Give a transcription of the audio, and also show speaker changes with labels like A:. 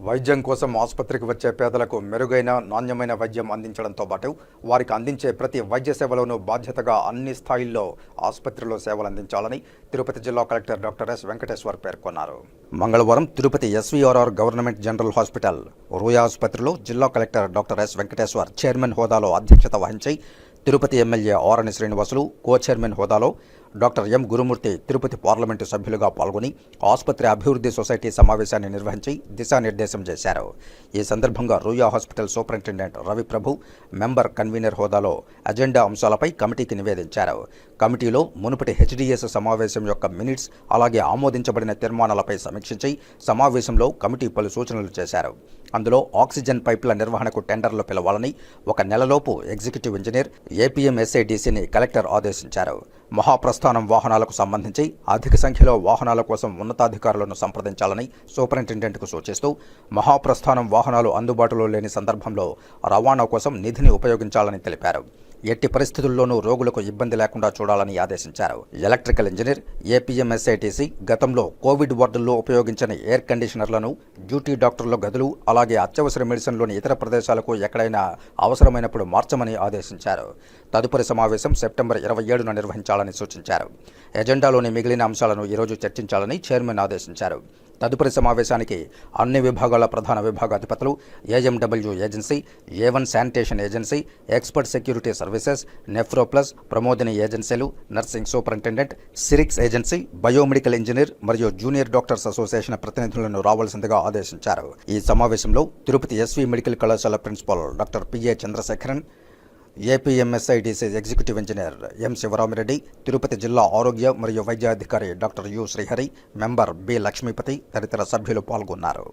A: వైద్యం కోసం ఆసుపత్రికి వచ్చే పేదలకు మెరుగైన నాణ్యమైన వైద్యం అందించడంతో పాటు వారికి అందించే ప్రతి వైద్య సేవలోనూ బాధ్యతగా అన్ని స్థాయిల్లో ఆసుపత్రిలో సేవలు అందించాలని తిరుపతి జిల్లా కలెక్టర్ డాక్టర్ ఎస్ వెంకటేశ్వర్ పేర్కొన్నారు. మంగళవారం Tirupati SVRR government general hospital Ruia ఆసుపత్రిలో జిల్లా collector doctor yes Venkateshwar chairman హోదాలో అధ్యక్షత వహించి తిరుపతి ఎమ్మెల్యే ఆరణి శ్రీనివాసులు కో చైర్మన్ హోదాలో డాక్టర్ ఎం గురుమూర్తి తిరుపతి పార్లమెంటు సభ్యులుగా పాల్గొని ఆసుపత్రి అభివృద్ధి సొసైటీ సమావేశాన్ని నిర్వహించి దిశానిర్దేశం చేశారు. ఈ సందర్భంగా Ruia hospital superintendent Raviprabhu member convener హోదాలో అజెండా అంశాలపై కమిటీకి నివేదించారు. కమిటీలో మునుపటి హెచ్డిఎస్ సమావేశం యొక్క మినిట్స్ అలాగే ఆమోదించబడిన తీర్మానాలపై సమీక్షించి సమావేశంలో కమిటీ పలు సూచనలు చేశారు. అందులో ఆక్సిజన్ పైపుల నిర్వహణకు టెండర్లు పిలవాలని 1 నెలలోపు ఎగ్జిక్యూటివ్ ఇంజనీర్ ఏపీఎంఎస్ఐడిసిని కలెక్టర్ ఆదేశించారు. మహాప్రస్థానం వాహనాలకు సంబంధించి అధిక సంఖ్యలో వాహనాల కోసం ఉన్నతాధికారులను సంప్రదించాలని సూపరింటెండెంట్కు సూచిస్తూ మహాప్రస్థానం వాహనాలు అందుబాటులో లేని సందర్భంలో రవాణా కోసం నిధిని ఉపయోగించాలని తెలిపారు. ఎట్టి పరిస్థితుల్లోనూ రోగులకు ఇబ్బంది లేకుండా చూడాలని ఆదేశించారు. ఎలక్ట్రికల్ ఇంజనీర్ ఏపీఎంఎస్ఐటిసి గతంలో కోవిడ్ వార్డుల్లో ఉపయోగించిన ఎయిర్ కండిషనర్లను డ్యూటీ డాక్టర్ల గదులు అలాగే అత్యవసర మెడిసిన్లోని ఇతర ప్రదేశాలకు ఎక్కడైనా అవసరమైనప్పుడు మార్చమని ఆదేశించారు. తదుపరి సమావేశం సెప్టెంబర్ 27న నిర్వహించాలని సూచించారు. ఎజెండాలోని మిగిలిన అంశాలను ఈరోజు చర్చించాలని చైర్మన్ ఆదేశించారు. తదుపరి సమావేశానికి అన్ని విభాగాల ప్రధాన విభాగాధిపతులు, AMW agency, A1 sanitation agency, expert security services, NephroPlus, Pramodini ఏజెన్సీలు, నర్సింగ్ సూపరింటెండెంట్, సిరిక్స్ ఏజెన్సీ, బయోమెడికల్ ఇంజనీర్ మరియు జూనియర్ డాక్టర్స్ అసోసియేషన్ ప్రతినిధులను రావాల్సిందిగా ఆదేశించారు. ఈ సమావేశంలో తిరుపతి ఎస్వి మెడికల్ కళాశాల principal doctor PA Chandrasekharan, APMSIDC executive engineer M Sivaramireddy, Tirupati జిల్లా ఆరోగ్య మరియు వైద్యాధికారి doctor U Srihari, member B Lakshmipati తదితర సభ్యులు పాల్గొన్నారు.